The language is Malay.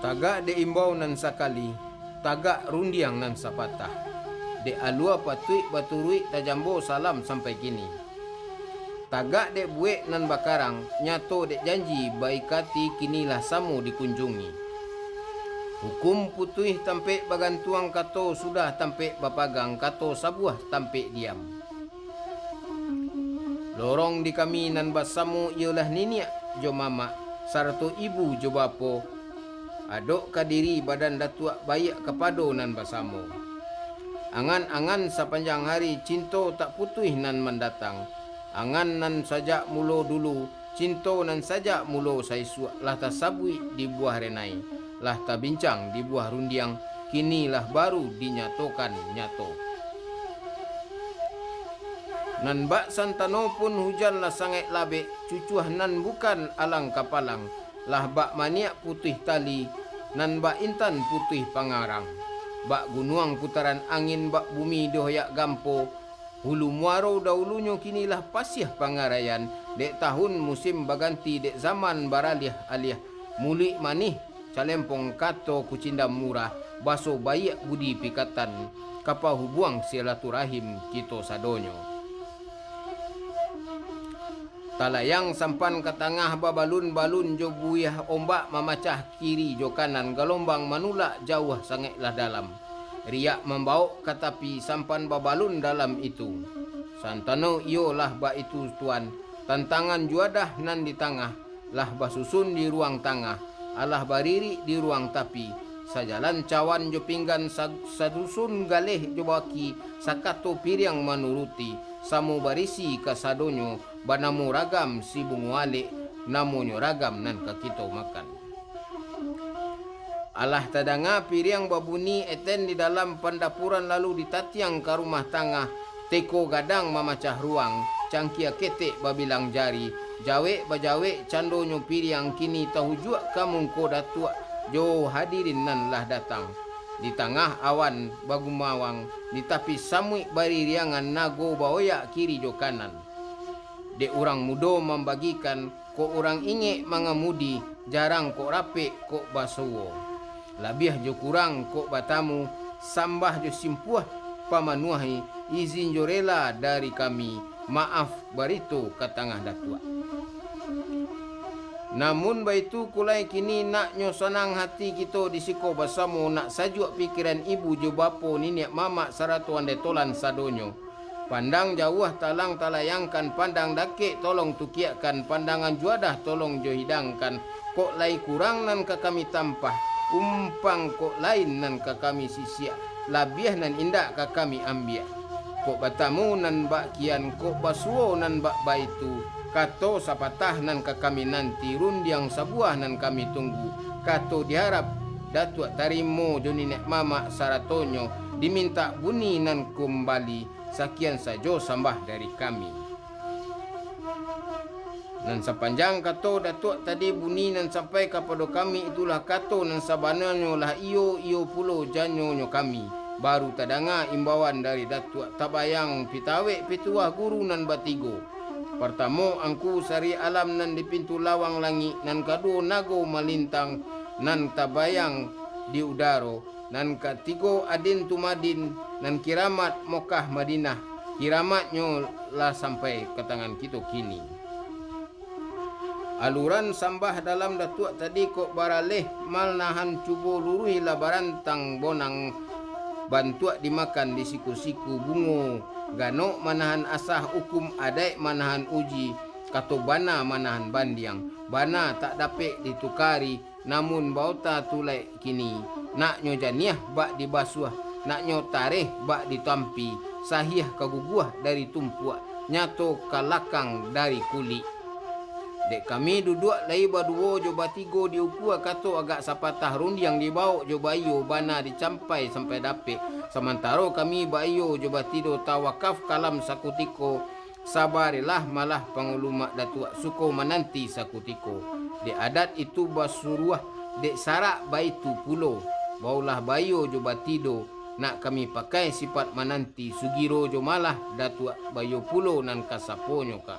Tagak de imbau nan sakali, tagak rundiang nan sapatah. De alua patui baturui tajambo salam sampai kini. Tagak de buek nan bakarang, nyato de janji baikati kinilah samu dikunjungi. Hukum putuih tampe bagantuang kato sudah tampe bapagang kato sabuah tampe diam. Lorong di kami nan basamu ialah niniak jo mama sarto ibu jo bapo. Adok kadiri badan datuak bayak kepado nan basamu. Angan-angan sepanjang hari cinto tak putuih nan mendatang. Angan nan sajak mulo dulu, cinto nan sajak mulo saisuak. Lah tak sabui di buah renai, lah tak bincang di buah rundiang. Kinilah baru dinyatokan nyato. Nan bak santano pun hujan lah sangat labe, cucuah nan bukan alang kapalang. Lah bak maniak putih tali, nan bak intan putih pangarang. Bak gunuang putaran angin, bak bumi dohyak gampo. Hulu muaro daulunyo kinilah pasih pangarayan. Dek tahun musim baganti, dek zaman baraliah aliah. Mulik manih calempong kato kucindam murah. Baso bayak budi pikatan, kapau hubuang silaturahim kito sadonyo. Talayang sampan ke tengah babalun-balun jo buyah ombak memacah kiri jo kanan, gelombang manulak jauh sangatlah dalam. Riak membauk ke tepi sampan babalun dalam itu. Santano iolah ba itu tuan, tantangan juadah nan di tengah, lah basusun di ruang tengah, alah bariri di ruang tapi. Sajalan cawan jo pinggan sadusun galeh jo baki, sakato piriang manuruti, samu barisi kasadonyo, banamu ragam si bunguale, namunyo ragam nan kakito makan. Alah tadanga piriang babuni eten di dalam pandapuran lalu ditatiang ke rumah tangah, teko gadang memacah ruang, cangkia ketek babilang jari, jawe bajawe candonyo piriang kini tahu jua kamu ko datua. Jo hadirin nan lah datang. Di tengah awan bagumawang, di tapi samui bari riangan nago baoya kiri jo kanan. De orang mudo membagikan, ko orang inge mangamudi, jarang ko rape ko basuwo. Labiah jo kurang ko batamu, sambah jo simpuah pamanuahi, izin jo rela dari kami, maaf barito katangah datua. Namun baitu kulai kini nak nyo senang hati kita disiko basamu, nak sajuk pikiran ibu jo bapo niniak mama saratu ande tolan sadonyo. Pandang jauh talang talayangkan, pandang dakek tolong tukiakan, pandangan juadah tolong jo hidangkan. Kok lai kurang nan ka kami tampah, umpang kok lain nan ka kami sisia, labiah nan indak ka kami ambia. Kok batamu nan bak kian, kok basuo nan bak baitu. Kato sapatah nan ka kami nanti, rundiang sabuah nan kami tunggu. Kato diharap datuk tarimo joni nek mama saratonyo, diminta buni nan kembali, sakian sajo sambah dari kami. Nan sepanjang kato datuk tadi buni nan sampai kepada kami, itulah kato nan sabananyo lah iyo pulo janyo nyo kami. Baru tadanga imbauan dari datuk, tabayang pitawe pituah guru nan batigo. Pertamo angku sari alam nan di pintu lawang langit, nan kado nago malintang, nan tabayang di udaro, nan katigo adin tumadin, nan kiramat Mokah Madinah, kiramatnyo lah sampai ke tangan kita kini. Aluran sambah dalam datuk tadi kok baraleh mal nahan cubo luruhi lah barantang bonang, bantuak dimakan di siku-siku bungo. Gano manahan asah hukum adai manahan uji, kato bana manahan bandiang. Bana tak dapat ditukari, namun bauta tulai kini. Naknyo janiah bak dibasuah, naknyo tareh bak ditampi. Sahiah kaguguah dari tumpuak, nyato kalakang dari kulit. Dek kami duduk lai baduo jo batigo diukua kato agak sapatah rundiang dibawa jo bayo bana dicampai sampai dapet. Sementara kami bayo jo batido tawakaf kalam sakutiko, sabarilah malah pangulumak datua suko menanti sakutiko. Dek adat itu basuruah, dek sarak baitu pulo, baulah bayo jo batido, nak kami pakai sifat menanti sugiro jo malah datua bayo pulo nan kasaponyo ka.